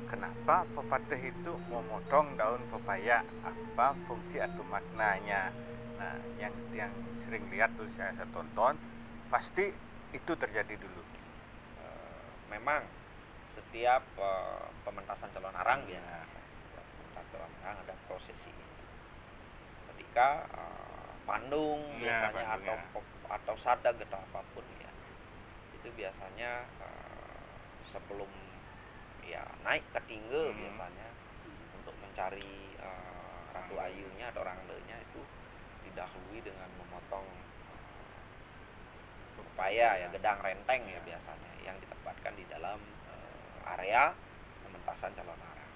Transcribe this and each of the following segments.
Kenapa pepatah itu memotong daun pepaya? Apa fungsi atau maknanya? Nah, yang sering lihat tuh saya tonton, pasti itu terjadi dulu. Memang setiap pementasan calon arang Nah, biasanya, pementasan calon arang ada prosesi itu. Ketika pandung biasanya Bandung ya. atau sadag atau apapun ya, itu biasanya sebelum ya naik ke tingge biasanya untuk mencari Ratu Ayunya atau Ranglenya itu didahului dengan memotong pepaya ya, gedang renteng ya biasanya yang ditempatkan di dalam area pementasan calon arang.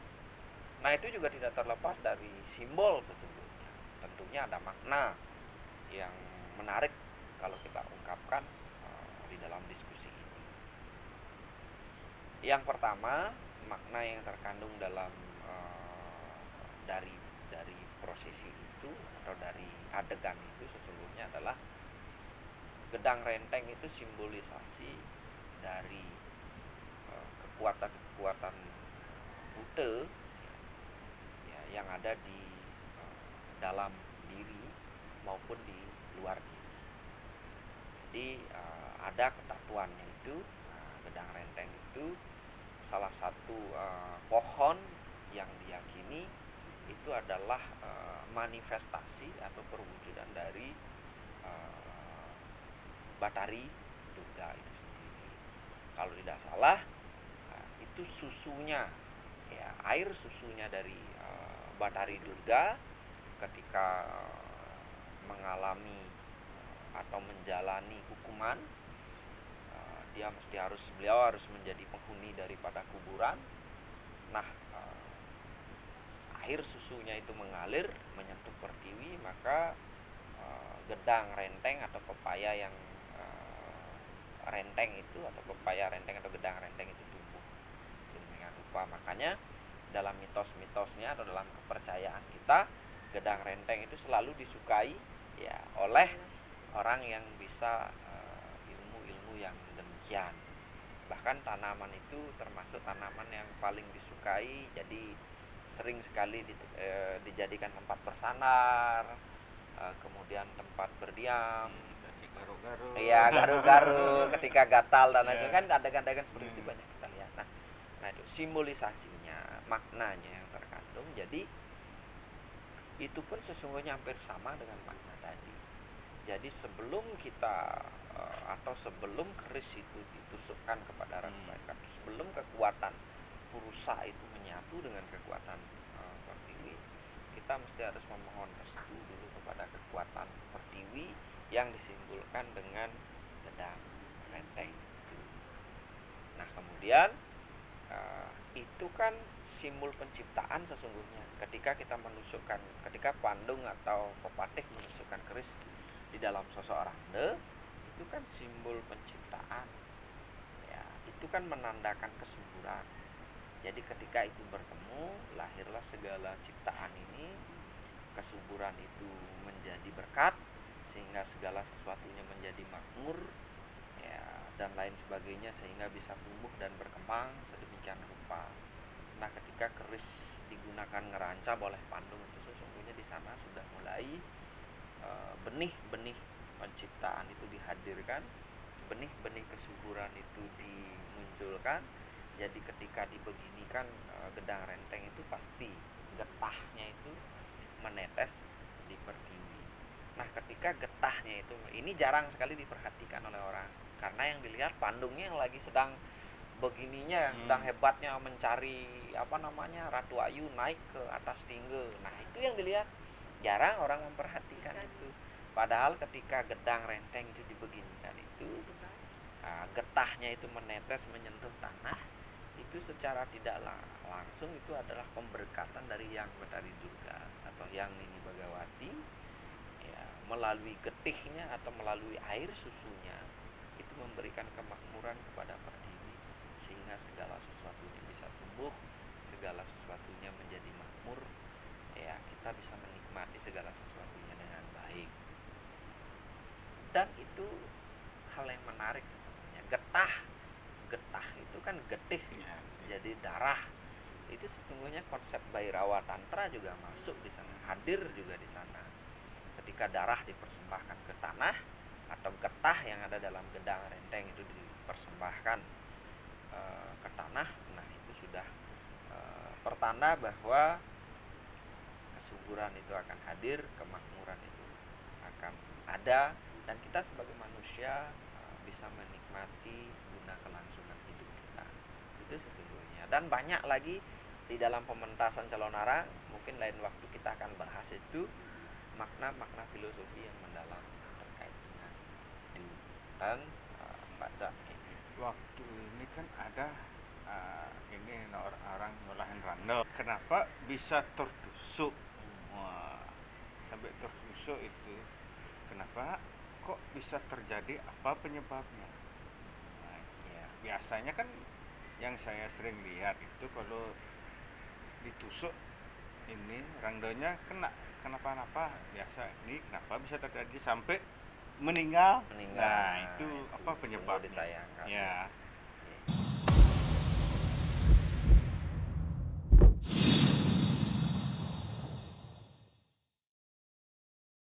Nah, itu juga tidak terlepas dari simbol sesungguhnya. Tentunya ada makna yang menarik kalau kita ungkapkan di dalam diskusi ini. Yang pertama, makna yang terkandung dalam dari prosesi itu atau dari adegan itu sesungguhnya adalah gedang renteng itu simbolisasi dari kekuatan-kekuatan ute ya, yang ada di dalam diri maupun di luar diri. Jadi ada ketatuannya itu. Gedang renteng itu salah satu pohon yang diyakini itu adalah manifestasi atau perwujudan dari Batari Durga itu sendiri. Kalau tidak salah, itu susunya, ya air susunya dari Batari Durga ketika mengalami atau menjalani hukuman, beliau harus menjadi penghuni daripada kuburan. Nah, air susunya itu mengalir menyentuh pertiwi, maka gedang renteng atau pepaya yang renteng itu atau pepaya renteng atau gedang renteng itu tumbuh sedemikian rupa. Makanya dalam mitos-mitosnya atau dalam kepercayaan kita, gedang renteng itu selalu disukai ya oleh orang yang bisa ilmu-ilmu yang demikian. Bahkan tanaman itu termasuk tanaman yang paling disukai, jadi sering sekali dijadikan tempat bersandar, kemudian tempat berdiam. Iya, garuk-garuk ketika gatal dan lain sebagainya, kan adegan-adegan seperti itu banyak kita lihat. Nah itu simbolisasinya, maknanya yang terkandung. Jadi itu pun sesungguhnya hampir sama dengan makna tadi. Jadi sebelum kita atau sebelum keris itu ditusukkan kepada Ratu Pertiwi, sebelum kekuatan Purusa itu menyatu dengan kekuatan Pertiwi, kita mesti harus memohon restu dulu kepada kekuatan Pertiwi yang disimbolkan dengan gedang renteng itu. Nah, kemudian itu kan simbol penciptaan sesungguhnya. Ketika Pandung atau Pepatih menusukkan keris di dalam sosok Rangde, itu kan simbol penciptaan. Ya, itu kan menandakan kesuburan. Jadi ketika itu bertemu, lahirlah segala ciptaan ini. Kesuburan itu menjadi berkat sehingga segala sesuatunya menjadi makmur ya, dan lain sebagainya sehingga bisa tumbuh dan berkembang sedemikian rupa. Nah, ketika keris digunakan ngerancam oleh Pandung itu sesungguhnya di sana sudah mulai benih-benih penciptaan itu dihadirkan, benih-benih kesuburan itu dimunculkan. Jadi ketika dibeginikan gedang renteng itu pasti getahnya itu menetes di pertiwi. Nah, ketika getahnya itu, ini jarang sekali diperhatikan oleh orang, karena yang dilihat Pandungnya yang lagi sedang begininya, yang sedang hebatnya mencari Ratu Ayu naik ke atas tingge. Nah, itu yang dilihat, jarang orang memperhatikan itu. Padahal ketika gedang renteng itu dibeginikan itu, getahnya itu menetes menyentuh tanah, itu secara tidak langsung itu adalah pemberkatan dari Yang Batari Durga atau Yang Nini Bagawati ya, melalui getihnya atau melalui air susunya itu memberikan kemakmuran kepada Pertiwi sehingga segala sesuatunya bisa tumbuh, segala sesuatunya menjadi makmur ya, kita bisa menikmati segala sesuatunya dengan baik. Dan itu hal yang menarik sesungguhnya. Getah itu kan getih ya, jadi darah. itu sesungguhnya konsep Bhairawa Tantra juga masuk di sana, hadir juga di sana. Ketika darah dipersembahkan ke tanah atau getah yang ada dalam gedang renteng itu dipersembahkan ke tanah, nah itu sudah pertanda bahwa kesuburan itu akan hadir, kemakmuran itu akan ada, dan kita sebagai manusia bisa menikmati guna kelangsungan hidup kita. Itu sesungguhnya. Dan banyak lagi di dalam pementasan Calonara, mungkin lain waktu kita akan bahas itu makna-makna filosofi yang mendalam terkait dengan itu. Dan baca ini. Waktu ini kan ada ini orang nyolahin randol. Kenapa bisa tertusuk? Wah, sampai tertusuk itu. Kenapa? Kok bisa terjadi? Apa penyebabnya? Nah, Ya. biasanya kan yang saya sering lihat itu kalau ditusuk ini randolnya kenapa biasa ini kenapa bisa terjadi sampai meninggal. Nah, itu apa penyebabnya? Disayangkan. Ya.